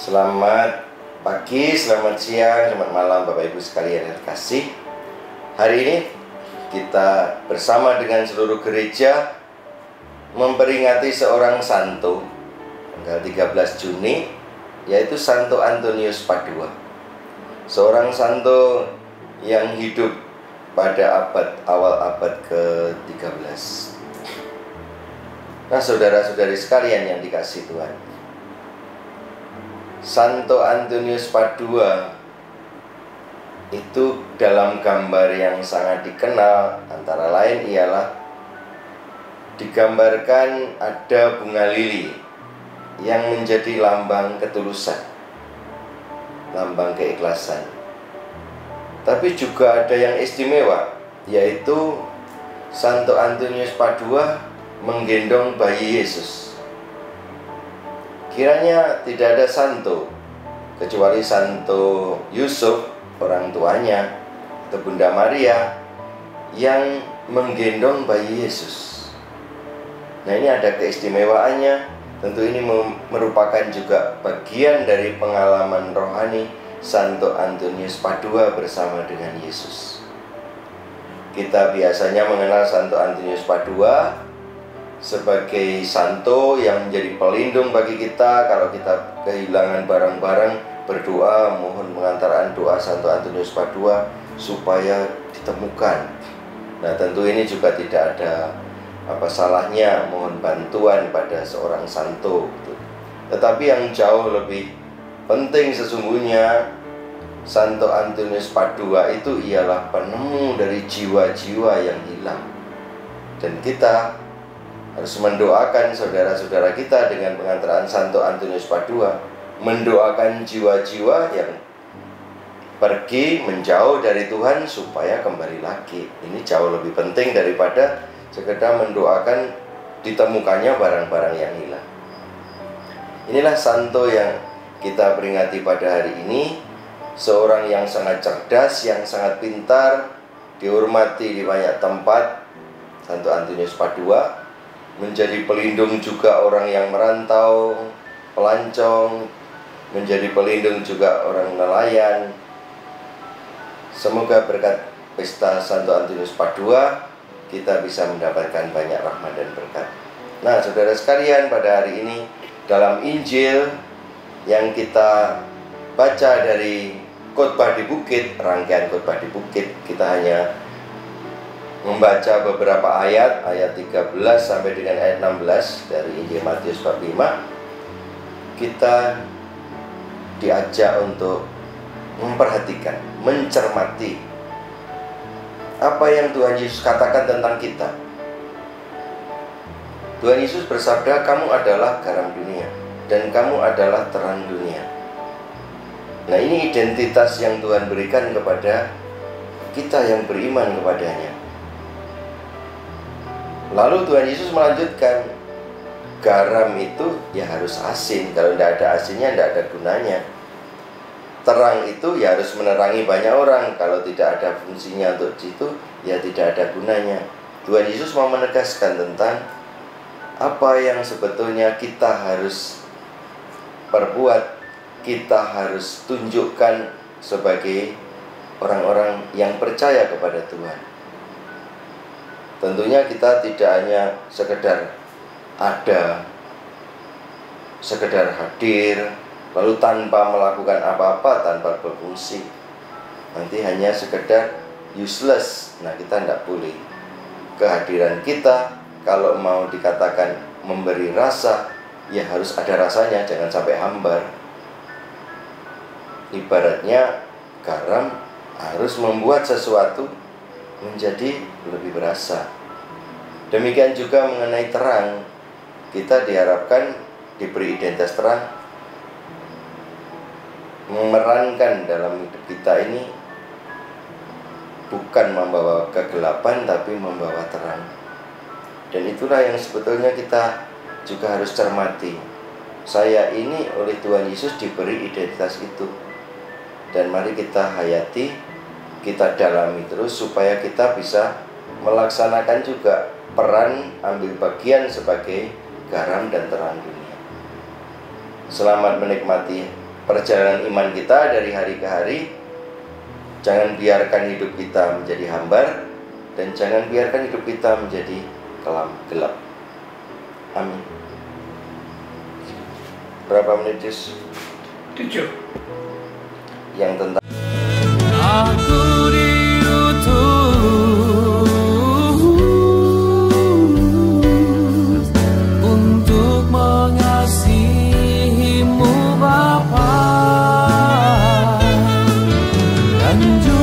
Selamat pagi, selamat siang, selamat malam Bapak Ibu sekalian yang terkasih. Hari ini kita bersama dengan seluruh gereja memperingati seorang santo tanggal 13 Juni, yaitu Santo Antonius Padua. Seorang santo yang hidup pada awal abad ke-13. Nah, saudara-saudari sekalian yang dikasihi Tuhan, Santo Antonius Padua itu dalam gambar yang sangat dikenal antara lain ialah digambarkan ada bunga lili yang menjadi lambang ketulusan, lambang keikhlasan. Tapi juga ada yang istimewa, yaitu Santo Antonius Padua menggendong bayi Yesus. Kiranya tidak ada santo kecuali Santo Yusuf, orang tuanya, atau Bunda Maria, yang menggendong bayi Yesus. Nah, ini ada keistimewaannya. Tentu ini merupakan juga bagian dari pengalaman rohani Santo Antonius Padua bersama dengan Yesus. Kita biasanya mengenal Santo Antonius Padua sebagai santo yang menjadi pelindung bagi kita kalau kita kehilangan barang-barang, berdoa mohon pengantaraan doa Santo Antonius Padua supaya ditemukan. Nah, tentu ini juga tidak ada salahnya mohon bantuan pada seorang santo. Tetapi yang jauh lebih penting sesungguhnya, Santo Antonius Padua itu ialah penemu dari jiwa-jiwa yang hilang. Dan kita harus mendoakan saudara-saudara kita dengan pengantaran Santo Antonius Padua, mendoakan jiwa-jiwa yang pergi menjauh dari Tuhan supaya kembali lagi. Ini jauh lebih penting daripada sekedar mendoakan ditemukannya barang-barang yang hilang. Inilah santo yang kita peringati pada hari ini, seorang yang sangat cerdas, yang sangat pintar, dihormati di banyak tempat. Santo Antonius Padua menjadi pelindung juga orang yang merantau, pelancong, menjadi pelindung juga orang nelayan. Semoga berkat pesta Santo Antonius Padua kita bisa mendapatkan banyak rahmat dan berkat. Nah, saudara sekalian, pada hari ini dalam Injil yang kita baca dari khotbah di bukit, rangkaian khotbah di bukit, kita hanya membaca beberapa ayat 13 sampai dengan ayat 16 dari Injil Matius bab 5. Kita diajak untuk memperhatikan, mencermati apa yang Tuhan Yesus katakan tentang kita. Tuhan Yesus bersabda, "Kamu adalah garam dunia dan kamu adalah terang dunia." Nah, ini identitas yang Tuhan berikan kepada kita yang beriman kepadanya. Lalu Tuhan Yesus melanjutkan, garam itu ya harus asin. Kalau tidak ada asinnya tidak ada gunanya. Terang itu ya harus menerangi banyak orang. Kalau tidak ada fungsinya untuk itu, ya tidak ada gunanya. Tuhan Yesus mau menegaskan tentang apa yang sebetulnya kita harus perbuat, kita harus tunjukkan sebagai orang-orang yang percaya kepada Tuhan. Tentunya kita tidak hanya sekedar ada, sekedar hadir, lalu tanpa melakukan apa-apa, tanpa berfungsi. Nanti hanya sekedar useless. Nah, kita tidak boleh. Kehadiran kita kalau mau dikatakan memberi rasa, ya harus ada rasanya, jangan sampai hambar. Ibaratnya garam harus membuat sesuatu menjadi lebih berasa. Demikian juga mengenai terang, kita diharapkan diberi identitas terang, memerankan dalam hidup kita ini bukan membawa kegelapan tapi membawa terang. Dan itulah yang sebetulnya kita juga harus cermati. Saya ini oleh Tuhan Yesus diberi identitas itu, dan mari kita hayati, kita dalami terus supaya kita bisa melaksanakan juga peran ambil bagian sebagai garam dan terang dunia. Selamat menikmati perjalanan iman kita dari hari ke hari. Jangan biarkan hidup kita menjadi hambar, dan jangan biarkan hidup kita menjadi kelam gelap. Amin. Berapa menit, Jus? 7. Yang tentang Aku diutus untuk mengasihimu Bapa, dan juga